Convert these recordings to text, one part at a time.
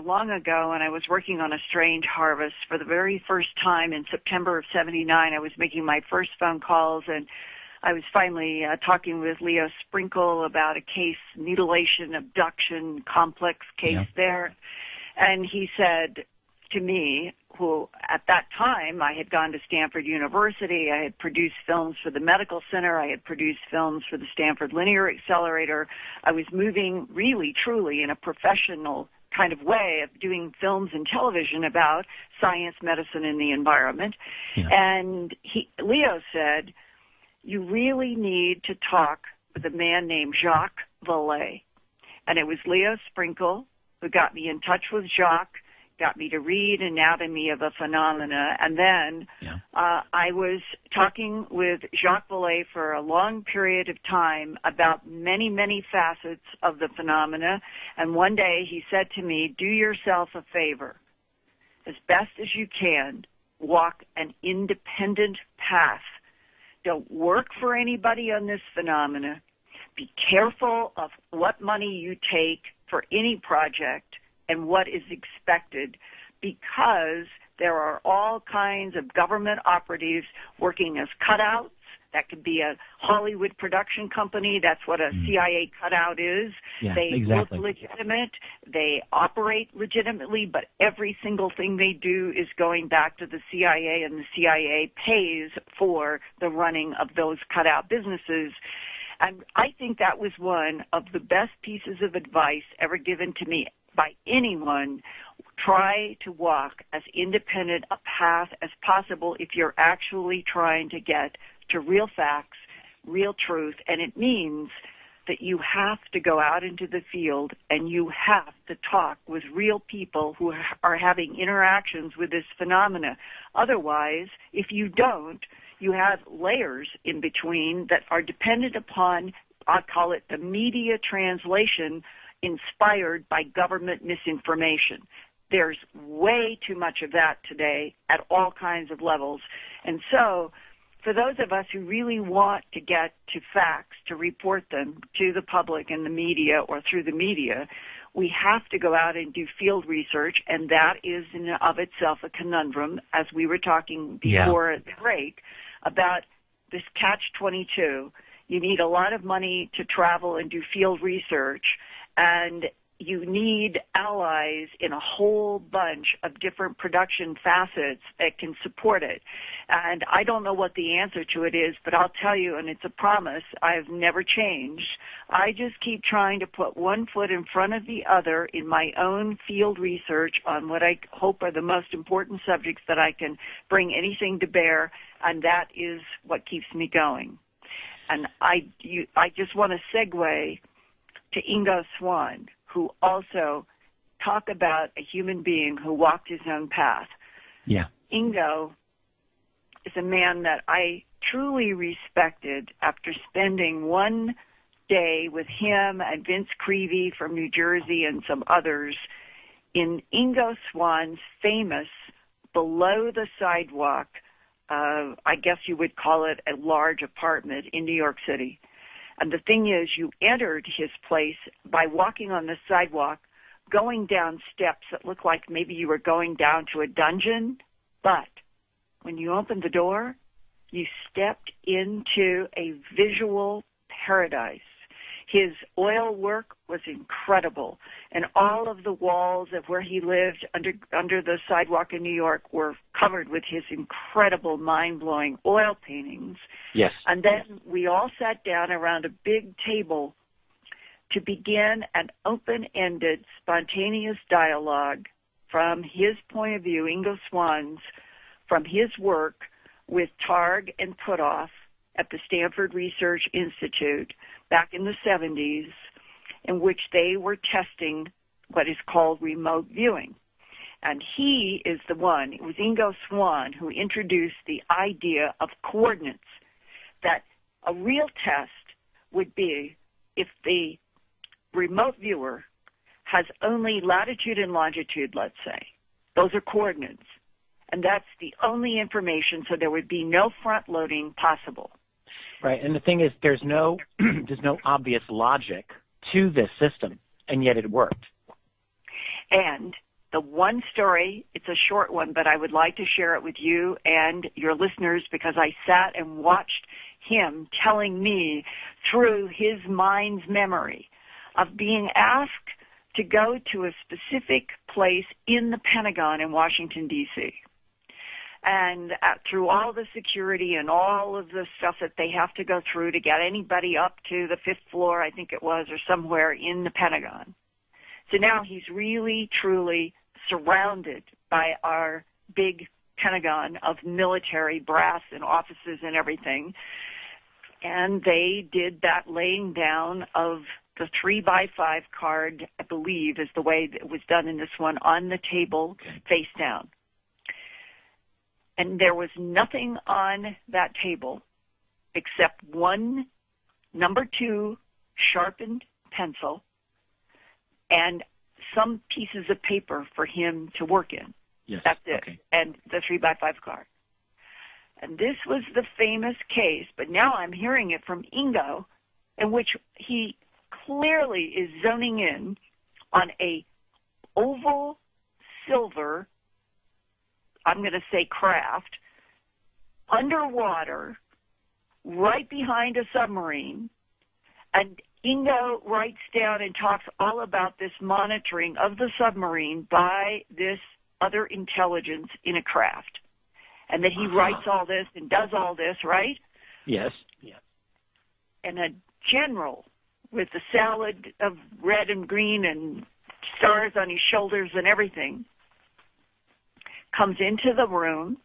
long ago, and I was working on A Strange Harvest for the very first time in September of 79. I was making my first phone calls, and I was finally talking with Leo Sprinkle about a case, mutilation, abduction, complex case there. And he said to me, who at that time I had gone to Stanford University, I had produced films for the Medical Center, I had produced films for the Stanford Linear Accelerator. I was moving really, truly in a professional kind of way of doing films and television about science, medicine, and the environment. Yeah. And Leo said, you really need to talk with a man named Jacques Vallée. And it was Leo Sprinkle who got me in touch with Jacques, got me to read Anatomy of a Phenomena, and then I was talking with Jacques Vallée for a long period of time about many, many facets of the phenomena, and one day he said to me, do yourself a favor. As best as you can, walk an independent path. Don't work for anybody on this phenomena. Be careful of what money you take for any project and what is expected, because there are all kinds of government operatives working as cutouts. That could be a Hollywood production company. That's what a CIA cutout is. Yeah, they exactly. look legitimate. They operate legitimately, but every single thing they do is going back to the CIA, and the CIA pays for the running of those cutout businesses. And I think that was one of the best pieces of advice ever given to me by anyone. Try to walk as independent a path as possible if you're actually trying to get to real facts, real truth, and it means that you have to go out into the field and you have to talk with real people who are having interactions with this phenomena. Otherwise, if you don't, you have layers in between that are dependent upon, I'll call it the media translation, inspired by government misinformation. There's way too much of that today at all kinds of levels. And so for those of us who really want to get to facts, to report them to the public and the media or through the media, we have to go out and do field research, and that is in and of itself a conundrum, as we were talking before at the break, about this catch-22. You need a lot of money to travel and do field research, and you need allies in a whole bunch of different production facets that can support it. And I don't know what the answer to it is, but I'll tell you, and it's a promise, I've never changed. I just keep trying to put one foot in front of the other in my own field research on what I hope are the most important subjects that I can bring anything to bear, and that is what keeps me going. And I just want to segue to Ingo Swann, who also talk about a human being who walked his own path. Yeah. Ingo is a man that I truly respected after spending one day with him and Vince Creevy from New Jersey and some others in Ingo Swann's famous below the sidewalk, I guess you would call it a large apartment in New York City. And the thing is, you entered his place by walking on the sidewalk, going down steps that looked like maybe you were going down to a dungeon. But when you opened the door, you stepped into a visual paradise. His oil work was incredible, and all of the walls of where he lived under the sidewalk in New York were covered with his incredible, mind-blowing oil paintings. Yes. And then we all sat down around a big table to begin an open-ended, spontaneous dialogue from his point of view, Ingo Swann's, from his work with Targ and Puthoff at the Stanford Research Institute back in the 70s, in which they were testing what is called remote viewing. And he is the one, it was Ingo Swann, who introduced the idea of coordinates, that a real test would be if the remote viewer has only latitude and longitude, let's say. Those are coordinates. And that's the only information, so there would be no front-loading possible. Right, and the thing is, there's no obvious logic to this system, and yet it worked. And the one story, it's a short one, but I would like to share it with you and your listeners because I sat and watched him telling me through his mind's memory of being asked to go to a specific place in the Pentagon in Washington, D.C. And through all the security and all of the stuff that they have to go through to get anybody up to the 5th floor, I think it was, or somewhere in the Pentagon. So now he's really, truly surrounded by our big Pentagon of military brass and offices and everything. And they did that laying down of the 3x5 card, I believe, is the way that it was done in this one, on the table, face down. And there was nothing on that table except one number 2 sharpened pencil and some pieces of paper for him to work in. Yes. That's it. Okay. And the 3x5 card. And this was the famous case, but now I'm hearing it from Ingo, in which he clearly is zoning in on a oval silver, I'm going to say craft, underwater, right behind a submarine. And Ingo writes down and talks all about this monitoring of the submarine by this other intelligence in a craft. And that he writes all this and does all this, right? Yes. Yeah. And a general with the salad of red and green and stars on his shoulders and everything comes into the room,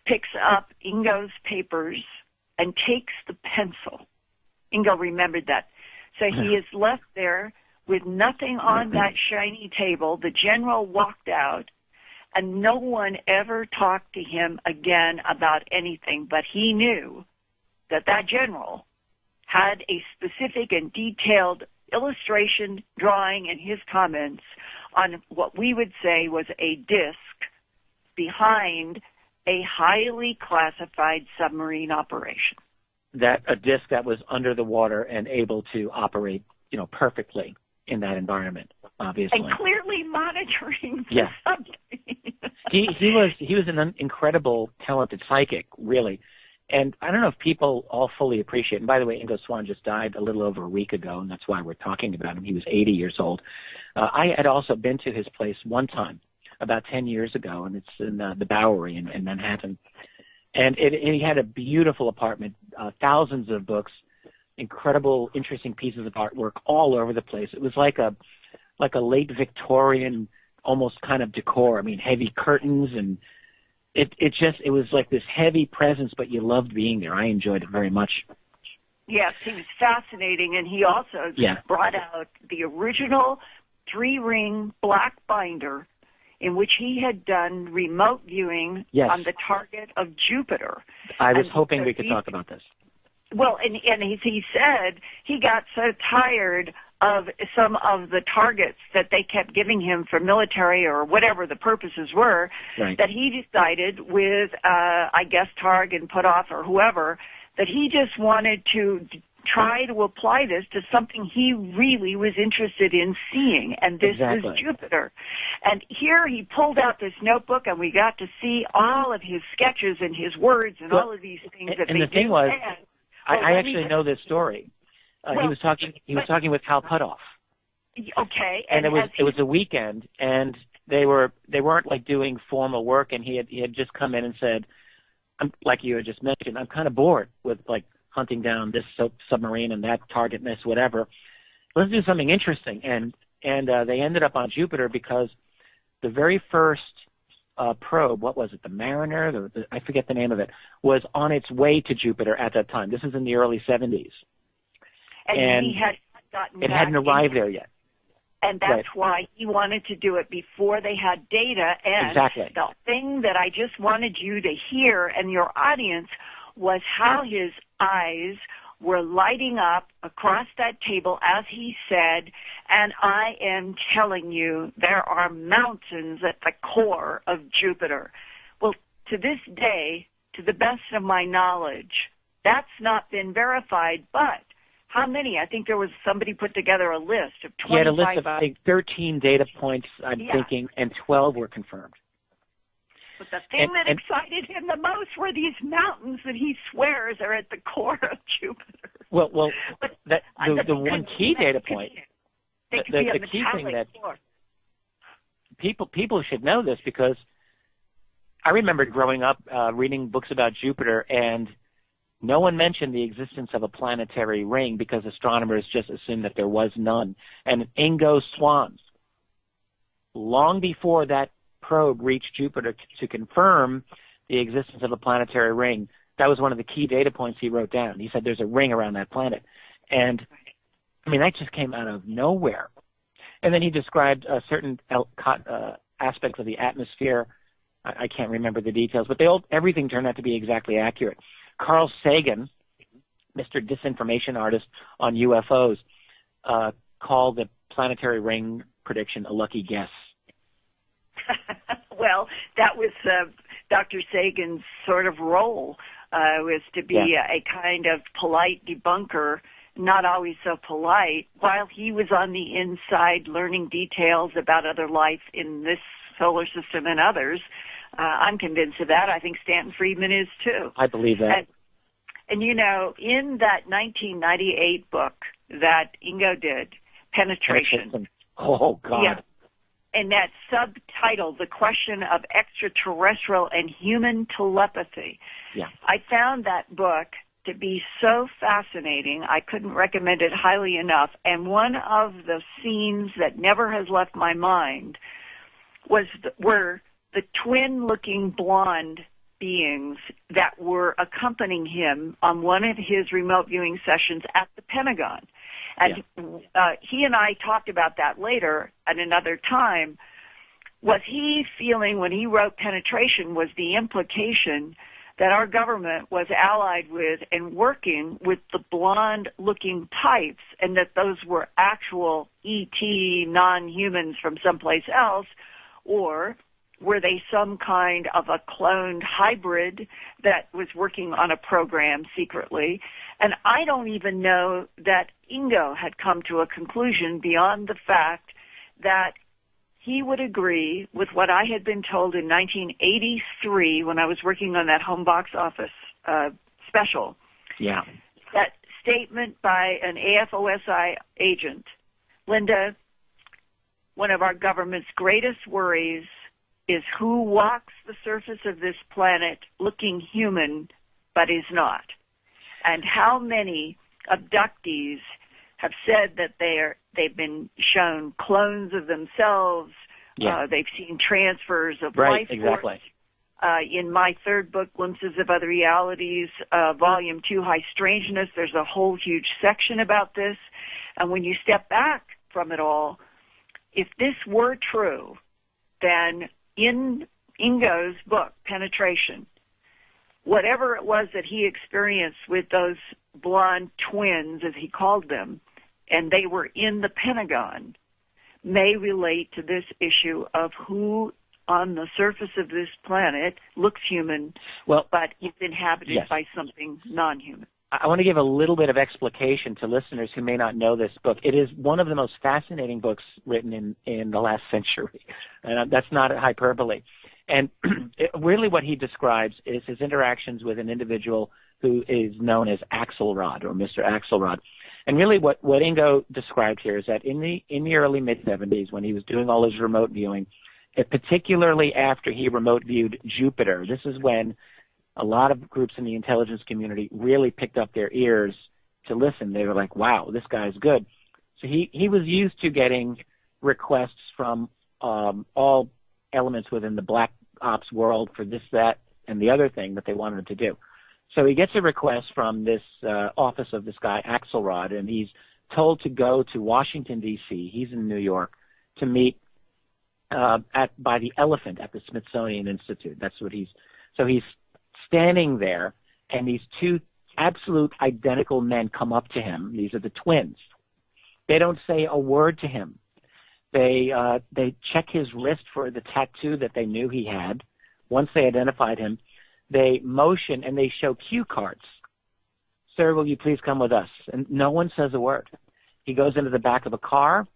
picks up Ingo's papers, and takes the pencil. Ingo remembered that. So he is left there with nothing on that shiny table. The general walked out, and no one ever talked to him again about anything, but he knew that that general had a specific and detailed illustration, drawing, and his comments on what we would say was a disc behind a highly classified submarine operation. That a disc that was under the water and able to operate, perfectly in that environment, obviously. And clearly monitoring the submarine. He was an incredible, talented psychic, really. And I don't know if people all fully appreciate, and by the way, Ingo Swann just died a little over a week ago, and that's why we're talking about him. He was 80 years old. I had also been to his place one time, about 10 years ago, and it's in the Bowery in Manhattan. And he had a beautiful apartment, thousands of books, incredible, interesting pieces of artwork all over the place. It was like a late Victorian, almost kind of decor. I mean, heavy curtains, and it was like this heavy presence, but you loved being there. I enjoyed it very much. Yes, he was fascinating, and he also brought out the original 3-ring black binder in which he had done remote viewing on the target of Jupiter. I was hoping we could talk about this. Well, and he said he got so tired of some of the targets that they kept giving him for military or whatever the purposes were, that he decided with, I guess, Targ and Puthoff or whoever, that he just wanted to try to apply this to something he really was interested in seeing, and this was Jupiter. And here he pulled out this notebook, and we got to see all of his sketches and his words and all of these things that and they the thing was, I actually know this story. He was talking with Hal Puthoff. Okay. And it was a weekend, and they weren't like doing formal work, and he had just come in and said, like you had just mentioned, I'm kind of bored with like hunting down this submarine and that target miss, whatever. Let's do something interesting. And they ended up on Jupiter because the very first probe, what was it, the Mariner, I forget the name of it, was on its way to Jupiter at that time. This is in the early 70s. And he had gotten it hadn't arrived there yet. And that's why he wanted to do it before they had data. And the thing that I just wanted you to hear and your audience was how his eyes were lighting up across that table as he said, and I am telling you, there are mountains at the core of Jupiter. Well, to this day, to the best of my knowledge, that's not been verified, but How many? I think there was somebody put together a list of 25. He had a list of, I think, 13 data points, I'm thinking, and 12 were confirmed. But the thing that excited him the most were these mountains that he swears are at the core of Jupiter. Well, the one key data point, the key thing that people should know this, because I remember growing up reading books about Jupiter, and no one mentioned the existence of a planetary ring because astronomers just assumed that there was none. And Ingo Swann, long before that probe reached Jupiter to confirm the existence of a planetary ring, that was one of the key data points he wrote down. He said there's a ring around that planet. And, I mean, that just came out of nowhere. And then he described certain aspects of the atmosphere. I can't remember the details, but everything turned out to be exactly accurate. Carl Sagan, Mr. Disinformation Artist on UFOs, called the planetary ring prediction a lucky guess. Well, that was Dr. Sagan's sort of role, was to be a kind of polite debunker, not always so polite, while he was on the inside learning details about other life in this solar system and others. I'm convinced of that. I think Stanton Friedman is too. I believe that. And you know, in that 1998 book that Ingo did, Penetration. Oh, God. Yeah, and that subtitle, The Question of Extraterrestrial and Human Telepathy. Yeah. I found that book to be so fascinating. I couldn't recommend it highly enough. And one of the scenes that never has left my mind were the twin-looking blonde beings that were accompanying him on one of his remote viewing sessions at the Pentagon. And he and I talked about that later at another time. Was he feeling when he wrote Penetration was the implication that our government was allied with and working with the blonde-looking types, and that those were actual ET non-humans from someplace else, or were they some kind of a cloned hybrid that was working on a program secretly? And I don't even know that Ingo had come to a conclusion beyond the fact that he would agree with what I had been told in 1983 when I was working on that home box office special. Yeah. That statement by an AFOSI agent, Linda, one of our government's greatest worries is who walks the surface of this planet looking human but is not. And how many abductees have said that they've been shown clones of themselves. They've seen transfers of life force. In my third book, Glimpses of Other Realities, Volume 2, High Strangeness, there's a whole huge section about this. And when you step back from it all, if this were true, then in Ingo's book, Penetration, whatever it was that he experienced with those blonde twins, as he called them, and they were in the Pentagon, may relate to this issue of who on the surface of this planet looks human, but is inhabited by something non-human. I want to give a little bit of explication to listeners who may not know this book. It is one of the most fascinating books written in the last century, and that's not a hyperbole. And really what he describes is his interactions with an individual who is known as Axelrod, or Mr. Axelrod. And really what Ingo described here is that in the early mid-'70s, when he was doing all his remote viewing, particularly after he remote viewed Jupiter, this is when a lot of groups in the intelligence community really picked up their ears to listen. They were like, wow, this guy's good. So he was used to getting requests from all elements within the black ops world for this, that, and the other thing that they wanted him to do. So he gets a request from this office of this guy, Axelrod, and he's told to go to Washington, D.C., he's in New York, to meet by the elephant at the Smithsonian Institute. That's what he's standing there, and these two absolute identical men come up to him. These are the twins. They don't say a word to him. They check his wrist for the tattoo that they knew he had. Once they identified him, they motion and they show cue cards. "Sir, will you please come with us?" And no one says a word. He goes into the back of a car.